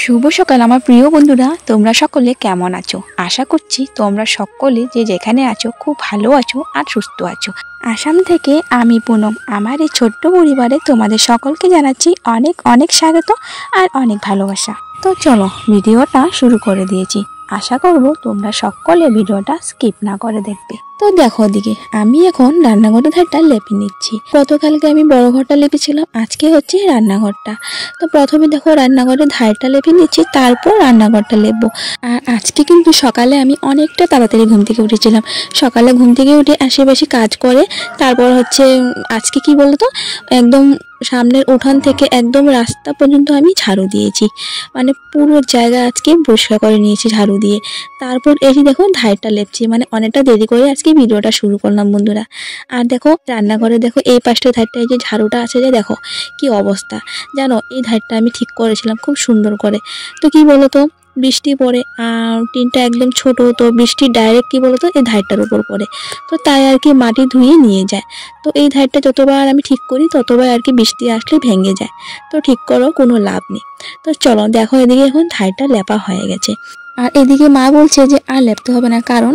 শুভ সকাল আমার প্রিয় বন্ধুরা, তোমরা সকলে কেমন আছো? আশা করছি তোমরা সকলে যে যেখানে আছো খুব ভালো আছো আর সুস্থ আছো। আসাম থেকে আমি পুনম, আমার এই ছোট্ট পরিবারে তোমাদের সকলকে জানাচ্ছি অনেক অনেক স্বাগত আর অনেক ভালোবাসা। তো চলো ভিডিওটা শুরু করে দিয়েছি। আশা করব তোমরা সকলে ভিডিওটা স্কিপ না করে দেখবে। তো দেখো ওদিকে আমি এখন রান্নাঘরের ধারটা লেপে নিচ্ছি। গতকালকে আমি বড় ঘরটা লেপেছিলাম, আজকে হচ্ছে রান্নাঘরটা। তো প্রথমে দেখো রান্নাঘরের ধারটা লেপে নিচ্ছি, তারপর রান্নাঘরটা লেপবো। আর আজকে কিন্তু সকালে আমি অনেকটা তাড়াতাড়ি ঘুম থেকে উঠেছিলাম। সকালে ঘুম থেকে উঠে আশেপাশে কাজ করে তারপর হচ্ছে আজকে কি বলতো, একদম সামনের উঠান থেকে একদম রাস্তা পর্যন্ত আমি ঝাড়ু দিয়েছি, মানে পুরো জায়গা আজকে পরিষ্কার করে নিয়েছি ঝাড়ু দিয়ে। তারপর এই যে দেখো ধারটা লেপছি, মানে অনেকটা দেরি করে আজকে ভিডিওটা শুরু করলাম বন্ধুরা। আর দেখো রান্নাঘরে দেখো এই পাশটা ধারটা, এই যে ঝাড়ুটা আছে যে দেখো কি অবস্থা, জানো এই ধারটা আমি ঠিক করেছিলাম খুব সুন্দর করে। তো কি বলতো, বৃষ্টি পড়ে আর টিনটা একদম ছোট, তো বৃষ্টি ডাইরেক্ট কি বলতো এই ধারটার উপর পড়ে, তো তাই আর কি মাটি ধুয়ে নিয়ে যায়। তো এই ধারটা যতবার আমি ঠিক করি ততবার আর কি বৃষ্টি আসলে ভেঙে যায়, তো ঠিক করো কোনো লাভ নেই। তো চলো দেখো এদিকে এখন ধারটা লেপা হয়ে গেছে। আর এদিকে মা বলছে যে আর লেপতে হবে না, কারণ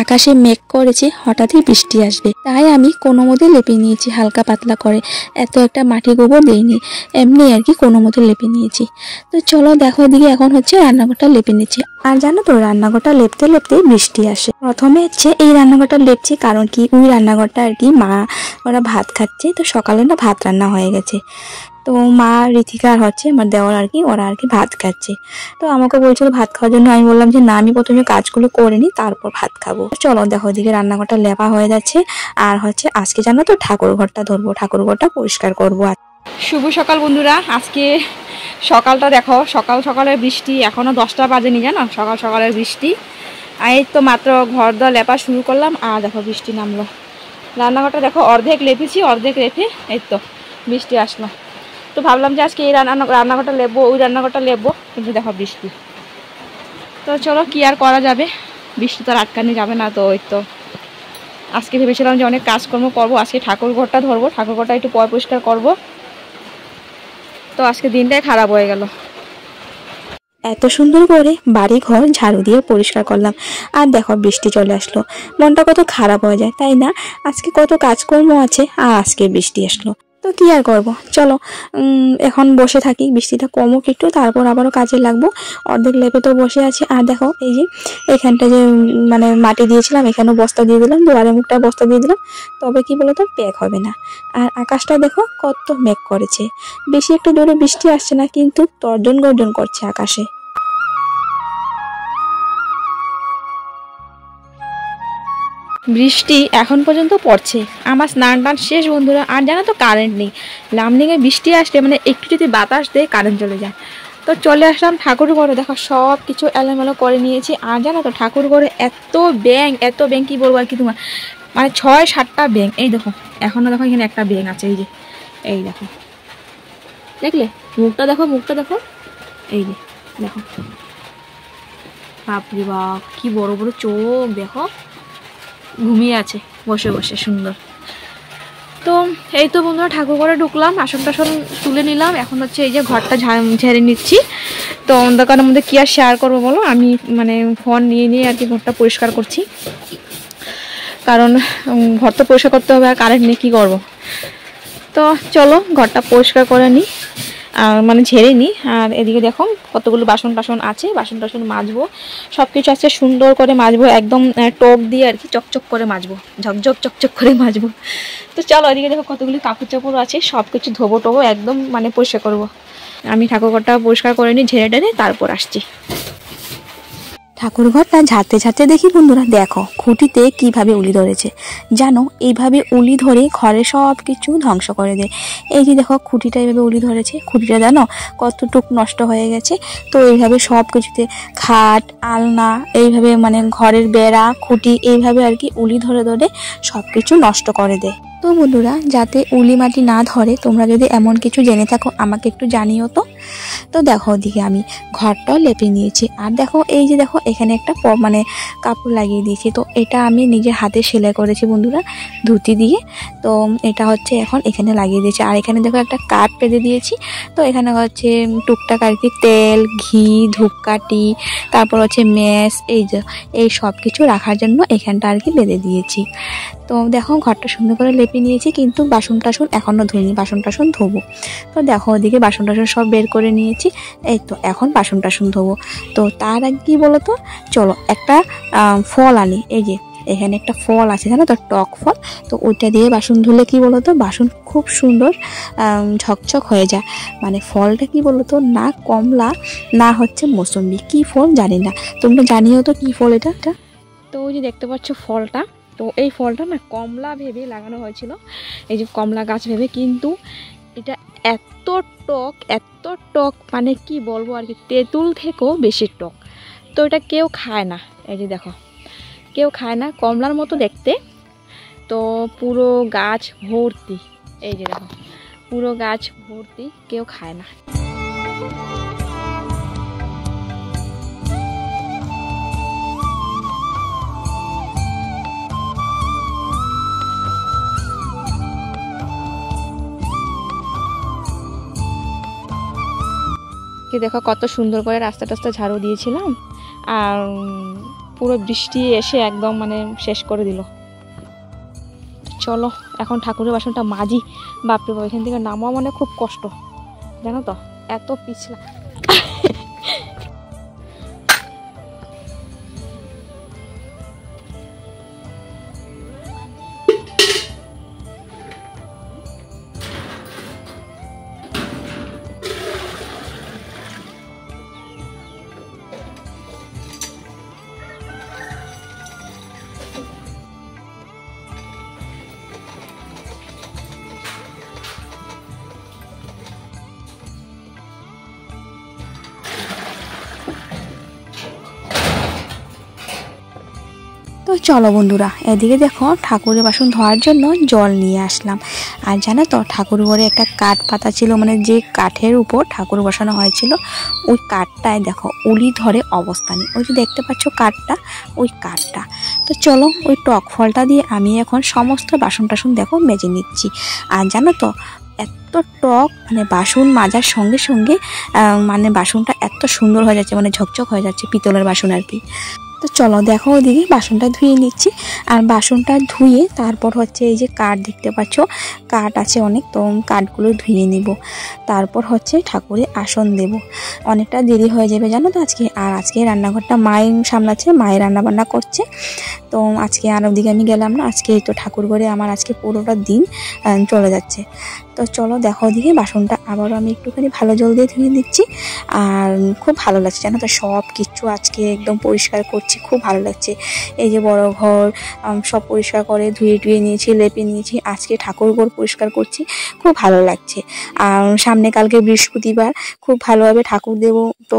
আকাশে মেঘ করেছে, হঠাৎই বৃষ্টি আসবে। তাই আমি কোনো মতে লেপে নিয়েছি হালকা পাতলা করে, এত একটা মাটি গোবর দেইনি, এমনি আর কি কোনো মতে লেপে নিয়েছি। তো চলো দেখো এদিকে এখন হচ্ছে রান্নাঘরটা লেপে নিচ্ছি। আর জানো তো রান্নাঘরটা লেপতে লেপতে বৃষ্টি আসে। প্রথমে হচ্ছে এই রান্নাঘরটা লেপছি, কারণ কি ওই রান্নাঘরটা আর কি মা ওরা ভাত খাচ্ছে, তো সকালে না ভাত রান্না হয়ে গেছে। তো মা ঋতিকা আর হচ্ছে আমার দেওয়ার আর কি ওরা আর কি ভাত খাচ্ছে। তো আমাকে বলছিল ভাত খাওয়ার জন্য, আমি বললাম যে না, আমি প্রথমে কাজগুলো করে নিই তারপর ভাত খাবো। চলো দেখো ওদিকে রান্নাঘরটা লেপা হয়ে যাচ্ছে। আর হচ্ছে আজকে জানো তো ঠাকুর ঘরটা ধরবো, ঠাকুর ঘরটা পরিষ্কার করবো। আর শুভ সকাল বন্ধুরা, আজকে সকালটা দেখো, সকাল সকালের বৃষ্টি, এখনও 10টা বাজেনি জানো, সকাল সকালের বৃষ্টি। আর এই তো মাত্র ঘর দর লেপা শুরু করলাম আর দেখো বৃষ্টি নামলো। রান্নাঘরটা দেখো অর্ধেক লেপেছি, অর্ধেক রেখে এই তো বৃষ্টি আসলো। তো ভাবলাম যে আজকে এই রান্নাঘরটা লেপবো, ওই রান্নাঘরটা লেপবো, কিন্তু দেখো বৃষ্টি। তো চলো কি আর করা যাবে, বৃষ্টি তো আর আটকানো যাবে না। তো ওই তো আজকে ভেবেছিলাম যে অনেক কাজকর্ম করবো, আজকে ঠাকুর ঘরটা ধরবো, ঠাকুর ঘরটা একটু পরিষ্কার করবো। তো আজকে দিনটাই খারাপ হয়ে গেল। এত সুন্দর করে বাড়ি ঘর ঝাড়ু দিয়ে পরিষ্কার করলাম, আর দেখো বৃষ্টি চলে আসলো। মনটা কত খারাপ হয়ে যায় তাই না? আজকে কত কাজকর্ম আছে আর আজকে বৃষ্টি আসলো, তো কি আর করবো। চলো এখন বসে থাকি, বৃষ্টিটা কমুক একটু, তারপর আবারও কাজে লাগবো। অর্ধেক লেপে তো বসে আছি। আর দেখো এই যে এখানটা যে মানে মাটি দিয়েছিলাম, এখানেও বস্তা দিয়ে দিলাম, দুয়ারের মুখটা বস্তা দিয়ে দিলাম, তবে কি বলতো প্যাক হবে না। আর আকাশটা দেখো কত মেঘ করেছে, বেশি একটু জোরে বৃষ্টি আসছে না, কিন্তু তর্জন গর্জন করছে আকাশে। বৃষ্টি এখন পর্যন্ত পড়ছে, আমার স্নান টান শেষ বন্ধুরা। আর জানো তো কারেন্ট নেই, লামডিংয়ে বৃষ্টি আসলে মানে একটু যদি বাতাস দেয় কারেন্ট চলে যায়। তো চলে আসলাম ঠাকুর ঘরে, দেখো সব কিছু এলোমেলো করে নিয়েছি। আর জানো তো ঠাকুর ঘরে এত ব্যাঙ কী বলবো আর কি তোমার, মানে 6-7টা ব্যাঙ। এই দেখো এখনও দেখো এখানে একটা ব্যাঙ আছে, এই যে এই দেখো, দেখলে মুখটা দেখো, মুখটা দেখো, এই যে দেখো, বাপরে বাপ কি বড় বড় চোখ, দেখো ঘুমিয়ে আছে বসে বসে সুন্দর। তো এই তো বন্ধুরা ঠাকুর ঘরে ঢুকলাম, আসন টাসন তুলে নিলাম, এখন হচ্ছে এই যে ঘরটা ঝেড়ে নিচ্ছি। তো অন্ধকারের মধ্যে কি আর শেয়ার করবো বলো, আমি মানে ফোন নিয়ে আর কি ঘরটা পরিষ্কার করছি, কারণ ঘর তো পরিষ্কার করতে হবে, আর কারেন্ট নেই কী করবো। তো চলো ঘরটা পরিষ্কার করে নিই, আর মানে ঝেড়ে নিই। আর এদিকে দেখো কতগুলো বাসন টাসন আছে, বাসন টাসন মাজবো, সব কিছু আছে সুন্দর করে মাজবো, একদম টক দিয়ে আর কি চকচক করে মাজবো, ঝকঝক চকচক করে মাজবো। তো চলো এদিকে দেখো কতগুলি কাপড় চাপড় আছে, সব কিছু ধোবো টোবো, একদম মানে পরিষ্কার করবো। আমি ঠাকুরঘরটা পরিষ্কার করে নিই, ঝেড়ে টেড়ে তারপর আসছি। ঠাকুর ঘরটা ঝাড়তে ঝাড়তে দেখি বন্ধুরা দেখো খুঁটিতে কিভাবে উলি ধরেছে, জানো এইভাবে উলি ধরে ঘরে সব কিছু ধ্বংস করে দেয়। এই যে দেখো খুঁটিটা এইভাবে উলি ধরেছে, খুঁটিটা জানো কতটুকু নষ্ট হয়ে গেছে। তো এইভাবে সব কিছুতে খাট আলনা এইভাবে মানে ঘরের বেড়া খুঁটি এইভাবে আর কি উলি ধরে ধরে সব কিছু নষ্ট করে দেয়। তো বন্ধুরা যাতে উলি মাটি না ধরে তোমরা যদি এমন কিছু জেনে থাকো আমাকে একটু জানিও তো। তো দেখো ওদিকে আমি ঘরটাও লেপে নিয়েছি। আর দেখো এই যে দেখো এখানে একটা মানে কাপড় লাগিয়ে দিয়েছি। তো এটা আমি নিজের হাতে সেলাই করেছি বন্ধুরা, ধুতি দিয়ে। তো এটা হচ্ছে এখন এখানে লাগিয়ে দিয়েছি। আর এখানে দেখো একটা কাঠ পেতে দিয়েছি। তো এখানে হচ্ছে টুকটাক আর কি তেল, ঘি, ধূপকাঠি, তারপর হচ্ছে ম্যাশ, এই সব কিছু রাখার জন্য এখানটা আর কি বেঁধে দিয়েছি। তো দেখো ঘরটা সুন্দর করে লেপে নিয়েছি, কিন্তু বাসন টাসন এখনও ধুইনি, বাসন টাসন ধোবো। তো দেখো ওদিকে বাসন টাসন সব বের করে নিয়েছি। এই তো এখন বাসন টাসন ধোবো। তো তার আগে কি বলো তো, চলো একটা ফল আনি। এই যে এখানে একটা ফল আছে জানো তো, টক ফল। তো ওইটা দিয়ে বাসন ধুলে কি বলো তো, বাসন খুব সুন্দর ঝকঝক হয়ে যায়। মানে ফলটা কি বলো তো, না কমলা না হচ্ছে মৌসুম্বি, কি ফল জানি না, তোমরা জানিও তো কি ফল এটা। তো ওই যে দেখতে পাচ্ছ ফলটা, তো এই ফলটা না কমলা ভেবে লাগানো হয়েছিল, এই যে কমলা গাছ ভেবে, কিন্তু এটা এত টক, এত টক, মানে কি বলবো আর কি, তেঁতুল থেকেও বেশি টক। তো এটা কেউ খায় না, এই যে দেখো কেউ খায় না, কমলার মতো দেখতে। তো পুরো গাছ ভর্তি, এই যে দেখো পুরো গাছ ভর্তি, কেউ খায় না। দেখো কত সুন্দর করে রাস্তা টাস্তা ঝাড়ু দিয়েছিলাম, আর পুরো বৃষ্টি এসে একদম মানে শেষ করে দিল। চলো এখন ঠাকুরের বাসনটা মাজি। বাপরে বাবা, এখান থেকে নামা মানে খুব কষ্ট জানো তো, এত পিছলা। তো চলো বন্ধুরা, এদিকে দেখো ঠাকুরের বাসন ধোয়ার জন্য জল নিয়ে আসলাম। আর জানো তো ঠাকুর ঘরে একটা কাঠ পাতা ছিল, মানে যে কাঠের উপর ঠাকুর বসানো হয়েছিল, ওই কাঠটায় দেখো উলি ধরে অবস্থা নেই। ওই যে দেখতে পাচ্ছ কাঠটা, ওই কাঠটা। তো চলো ওই টক ফলটা দিয়ে আমি এখন সমস্ত বাসন টাসন দেখো মেজে নিচ্ছি। আর জানো তো এত টক, মানে বাসন মাজার সঙ্গে সঙ্গে মানে বাসনটা এত সুন্দর হয়ে যাচ্ছে, মানে ঝকঝক হয়ে যাচ্ছে, পিতলের বাসন আর কি। তো চলো দেখো ওদিকে বাসনটা ধুয়ে নিচ্ছি। আর বাসনটা ধুয়ে তারপর হচ্ছে এই যে কাঠ দেখতে পাচ্ছ, কাঠ আছে অনেক, তো কাঠগুলো ধুয়ে নিব। তারপর হচ্ছে ঠাকুরের আসন দেব। অনেকটা দেরি হয়ে যাবে জানো তো আজকে। আর আজকে রান্নাঘরটা মাই সামলাচ্ছে, মায়ের রান্নাবান্না করছে। তো আজকে আর ওদিকে আমি গেলাম না, আজকে তো ঠাকুর ঘরে আমার আজকে পুরোটা দিন চলে যাচ্ছে। তো চলো দেখো ওদিকে বাসনটা আবারও আমি একটুখানি ভালো জল দিয়ে ধুয়ে দিচ্ছি। আর খুব ভালো লাগছে জানো তো, সব কিছু আজকে একদম পরিষ্কার করছি, খুব ভালো লাগছে। এই যে বড় ঘর সব পরিষ্কার করে ধুয়ে টুয়ে নিয়েছি, লেপে নিয়েছি, আজকে ঠাকুর ঘর পরিষ্কার করছি, খুব ভালো লাগছে। আর সামনে কালকে বৃহস্পতিবার, খুব ভালোভাবে ঠাকুর দেবো। তো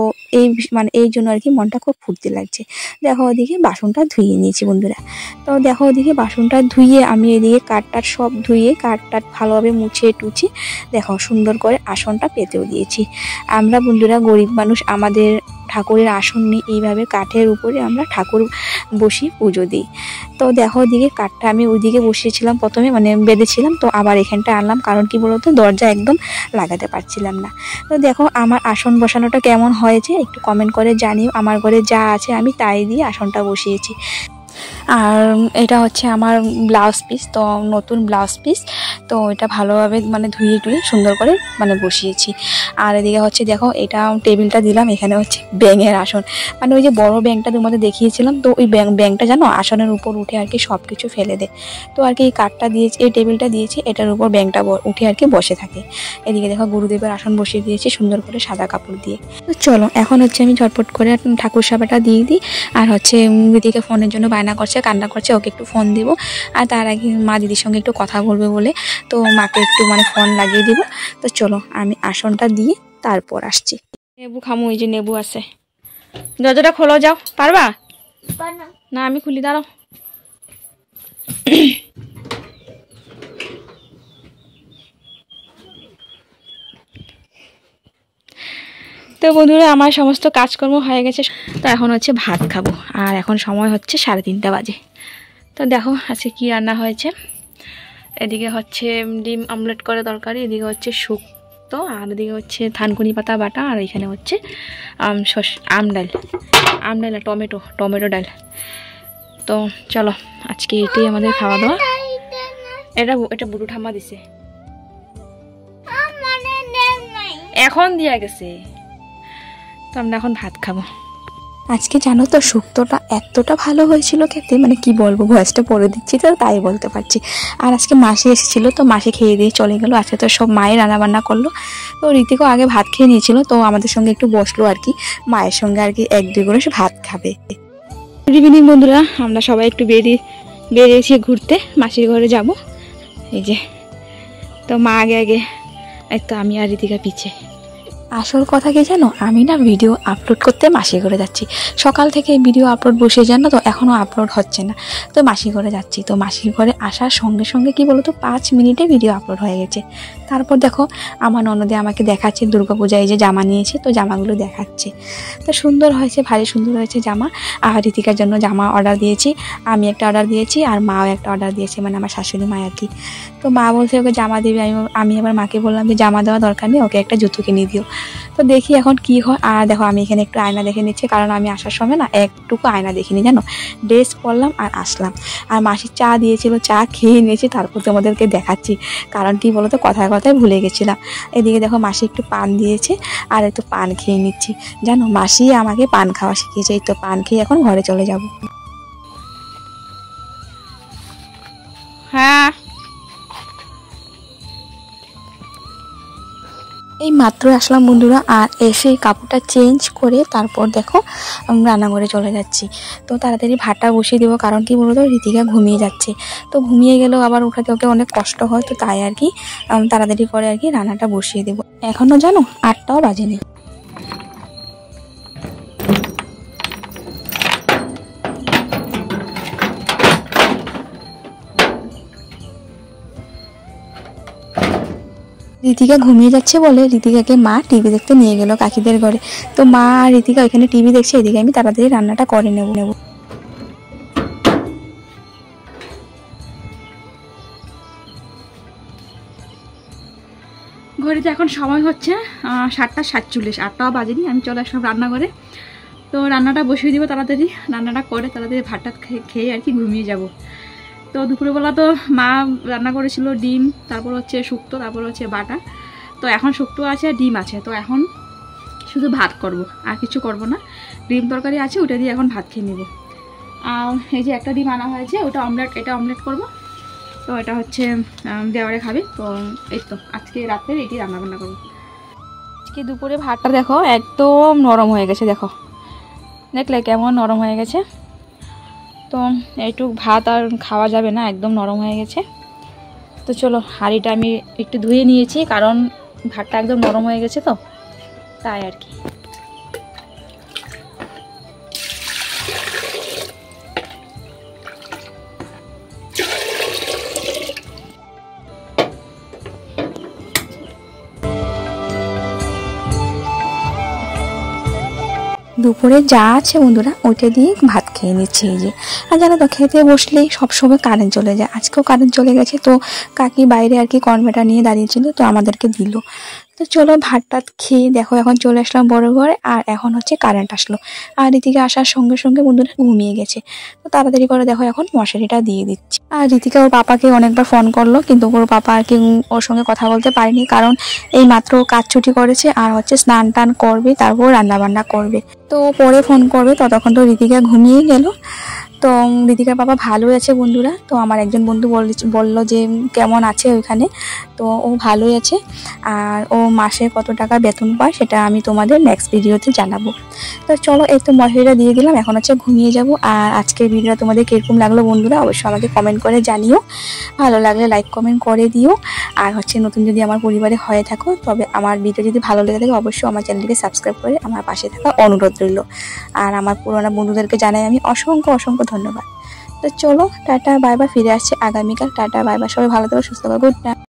মানে এই জন্য আর কি মনটা খুব ফুর্তি লাগছে। দেখো ওদিকে বাসনটা ধুয়ে নিয়েছি বন্ধুরা। তো দেখো ওদিকে বাসনটা ধুয়ে আমি এদিকে কাঠটাট সব ধুয়ে কাঠটাট ভালোভাবে মুছে টুছে দেখো সুন্দর করে আসনটা পেতেও দিয়েছি। আমরা বন্ধুরা গরিব মানুষ, আমাদের ঠাকুরের আসন নেই, এইভাবে কাঠের উপরে আমরা ঠাকুর বসি, পুজো দিই। তো দেখো ওদিকে কাঠটা আমি ওইদিকে বসিয়েছিলাম প্রথমে, মানে বেঁধেছিলাম, তো আবার এখানটা আনলাম, কারণ কি বলতো দরজা একদম লাগাতে পারছিলাম না। তো দেখো আমার আসন বসানোটা কেমন হয়েছে একটু কমেন্ট করে জানিও। আমার ঘরে যা আছে আমি তাই দিয়ে আসনটা বসিয়েছি। আর এটা হচ্ছে আমার ব্লাউজ পিস, তো নতুন ব্লাউজ পিস। তো এটা ভালোভাবে মানে ধুয়ে টুয়ে সুন্দর করে মানে বসিয়েছি। আর এদিকে হচ্ছে দেখো এটা টেবিলটা দিলাম, এখানে হচ্ছে ব্যাঙের আসন, মানে ওই যে বড় ব্যাঙটা তোমাদের দেখিয়েছিলাম, তো ওই ব্যাঙটা জানো আসনের উপর উঠে আর কি সব কিছু ফেলে দেয়। তো আর কি এই কাঠটা দিয়েছি, এই টেবিলটা দিয়েছি, এটার উপর ব্যাঙটা উঠে আর কি বসে থাকে। এদিকে দেখো গুরুদেবের আসন বসিয়ে দিয়েছি সুন্দর করে সাদা কাপড় দিয়ে। তো চলো এখন হচ্ছে আমি ঝটপট করে ঠাকুর সেবাটা দিয়ে দিই। আর হচ্ছে দিদিকে ফোনের জন্য বায়না করছে, কান্না করছে, ওকে একটু ফোন দিব। আর তার আগে মা দিদির সঙ্গে একটু কথা বলবে বলে, তো মাকে একটু মানে ফোন লাগিয়ে দিব। তো চলো আমি আসনটা দিয়ে তারপর আসছি। নেবু খামু, এই যে নেবু আছে। দরজাটা খোলো, যাও, পারবা না? আমি খুলি, দাঁড়াও। তো বন্ধুরা আমার সমস্ত কাজকর্ম হয়ে গেছে, তো এখন হচ্ছে ভাত খাবো। আর এখন সময় হচ্ছে 3:30 বাজে। তো দেখো আজকে কি রান্না হয়েছে। এদিকে হচ্ছে ডিম অমলেট করে তরকারি, এদিকে হচ্ছে শুক্তো, আর এদিকে হচ্ছে থানকুনি পাতা বাটা, আর এখানে হচ্ছে আম ডাল না টমেটো ডাল। তো চলো আজকে এটাই আমাদের খাওয়া দাওয়া। এটা বুড়ো ঠাম্মা দিছে, এখন দিয়া গেছে। তো আমরা এখন ভাত খাবো। আজকে জানো তো শুক্তোটা এতটা ভালো হয়েছিল খেতে, মানে কি বলবো, ভয়েসটা পরে দিচ্ছি তো তাই বলতে পারছি। আর আজকে মাসি এসেছিলো, তো মাসি খেয়ে দিয়ে চলে গেলো। আজকে তো সব মায়ের রান্নাবান্না করলো। তো ঋতিকও আগে ভাত খেয়ে নিয়েছিল, তো আমাদের সঙ্গে একটু বসলো আর কি, মায়ের সঙ্গে আর কি 1-2 করে সে ভাত খাবে। গুড ইভিনিং বন্ধুরা, আমরা সবাই একটু বেরিয়েছি ঘুরতে, মাসির ঘরে যাব। এই যে তো মা আগে এই তো আমি আর ঋতিকা পিছে। আসল কথা কি জানো, আমি না ভিডিও আপলোড করতে মাসি ঘরে যাচ্ছি। সকাল থেকে ভিডিও আপলোড বসিয়ে জানো তো, এখনও আপলোড হচ্ছে না। তো মাসি ঘরে যাচ্ছি, তো মাসির ঘরে আসার সঙ্গে সঙ্গে কি বলো তো 5 মিনিটে ভিডিও আপলোড হয়ে গেছে। তারপর দেখো আমার ননদে আমাকে দেখাচ্ছে দুর্গাপূজায় এই যে জামা নিয়েছে, তো জামাগুলো দেখাচ্ছে। তো সুন্দর হয়েছে, ভারী সুন্দর হয়েছে জামা। আর ঋতিকার জন্য জামা অর্ডার দিয়েছি, আমি একটা অর্ডার দিয়েছি, আর মাও একটা অর্ডার দিয়েছে, মানে আমার শাশুড়ি মা আর কি। তো মা বলছে ওকে জামা দিবে, আমি আবার মাকে বললাম যে জামা দেওয়া দরকার নেই, ওকে একটা জুতো কিনে দিও। তো দেখি এখন কি হয়। আর দেখো আমি এখানে একটু আয়না দেখে নিচ্ছি, কারণ আমি আসার সময় না একটুকু আয়না দেখিনি জানো, ড্রেস পরলাম আর আসলাম। আর মাসি চা দিয়েছিল, চা খেয়ে নিয়েছি, তারপর তোমাদেরকে দেখাচ্ছি। কারণ কি বলো তো, কথায় কথায় ভুলে গেছিলাম। এদিকে দেখো মাসি একটু পান দিয়েছে, আর একটু পান খেয়ে নিচ্ছি। জানো মাসি আমাকে পান খাওয়া শিখিয়েছে, এই তো পান খেয়ে এখন ঘরে চলে যাব। হ্যাঁ এই মাত্র আসলাম বন্ধুরা, আর এসে কাপড়টা চেঞ্জ করে তারপর দেখো রান্নাঘরে চলে যাচ্ছি। তো তাড়াতাড়ি ভাতটা বসিয়ে দেবো, কারণ কি বলতো ঋতিকা ঘুমিয়ে যাচ্ছে। তো ঘুমিয়ে গেলেও আবার উঠাতে ওকে অনেক কষ্ট হয়, তো তাই আর কি তাড়াতাড়ি করে আর কি রান্নাটা বসিয়ে দেবো। এখনও জানো 8টাও বাজেনি। ঋতিকা ঘুমিয়ে যাচ্ছে বলে ঋতিকাকে মা টিভি দেখতে নিয়ে গেল কাকিদের ঘরে। তো মা আর ঋতিকা ওইখানে টিভি দেখছে, এদিকে আমি তাড়াতাড়ি রান্নাটা করে নেব। ঘড়িতে এখন সময় হচ্ছে 7:47, 8টাও বাজেনি। আমি চলে আসলাম রান্নাঘরে। তো রান্নাটা বসিয়ে দিব তাড়াতাড়ি, রান্নাটা করে তাড়াতাড়ি ভাতটা খেয়ে আর কি ঘুমিয়ে যাব। তো দুপুরবেলা তো মা রান্না করেছিল ডিম, তারপর হচ্ছে শুক্তো, তারপর হচ্ছে বাটা। তো এখন শুক্তো আছে আর ডিম আছে, তো এখন শুধু ভাত করব, আর কিছু করব না। ডিম তরকারি আছে, ওটা দিয়ে এখন ভাত খেয়ে নেব। আর এই যে একটা ডিম আনা হয়েছে, ওটা এটা অমলেট করব। তো এটা হচ্ছে দেওয়ারে খাবে। তো এই তো আজকে রাত্রে এটি রান্নাবান্না করবো। আজকে দুপুরে ভাতটা দেখো একদম নরম হয়ে গেছে, দেখো দেখলে কেমন নরম হয়ে গেছে। তো এইটুক ভাত আর খাওয়া যাবে না, একদম নরম হয়ে গেছে। তো চলো হাঁড়িটা আমি একটু ধুয়ে নিয়েছি, কারণ ভাতটা একদম নরম হয়ে গেছে, তো তাই আর কি। দুপুরে যা আছে বন্ধুরা ওইটা দিয়ে ভাত খেয়ে নিচ্ছি এই যে। আর জানো তো খেতে বসলেই সবসময় কারেন্ট চলে যায়, আজকেও কারেন্ট চলে গেছে। তো কাকি বাইরে আর কি কনভেটার নিয়ে দাঁড়িয়েছিল, তো আমাদেরকে দিল। তো চলো ভাতটা খেয়ে দেখো এখন চলে আসলাম বড় ঘরে। আর এখন হচ্ছে কারেন্ট আসলো, আর ঋতিকা আসার সঙ্গে সঙ্গে বন্ধুরা ঘুমিয়ে গেছে। তো তাড়াতাড়ি করে দেখো এখন মশারিটা দিয়ে দিচ্ছি। আর ঋতিকা ওর পাপাকে অনেকবার ফোন করলো, কিন্তু ওর পাপা আর কি ওর সঙ্গে কথা বলতে পারেনি, কারণ এই মাত্র কাজ ছুটি করেছে, আর হচ্ছে স্নান টান করবে, তারপর রান্না বান্না করবে। তো পরে ফোন করবে, ততক্ষণ তো ঋতিকা ঘুমিয়ে গেল। তো ঋতিকার বাবা ভালোই আছে বন্ধুরা। তো আমার একজন বন্ধু বললো যে কেমন আছে ওইখানে, তো ও ভালোই আছে। আর ও মাসে কত টাকা বেতন পায় সেটা আমি তোমাদের নেক্সট ভিডিওতে জানাবো। তো চলো এই তো মশারিটা দিয়ে দিলাম, এখন হচ্ছে ঘুমিয়ে যাব। আর আজকের ভিডিওটা তোমাদের কিরকম লাগলো বন্ধুরা অবশ্যই আমাকে কমেন্ট করে জানিও, ভালো লাগলে লাইক কমেন্ট করে দিও। আর হচ্ছে নতুন যদি আমার পরিবারে হয়ে থাকো, তবে আমার ভিডিও যদি ভালো লেগে থাকে অবশ্যই আমার চ্যানেলটিকে সাবস্ক্রাইব করে আমার পাশে থাকা অনুরোধ রইল। আর আমার পুরোনো বন্ধুদেরকে জানাই আমি অসংখ্য ধন্যবাদ। তো চলো টাটা বাই বাই, ফিরে আসছে আগামীকাল। টাটা বাই বাই, সবাই ভালো থাকো, সুস্থ থাকো, গুড নাইট।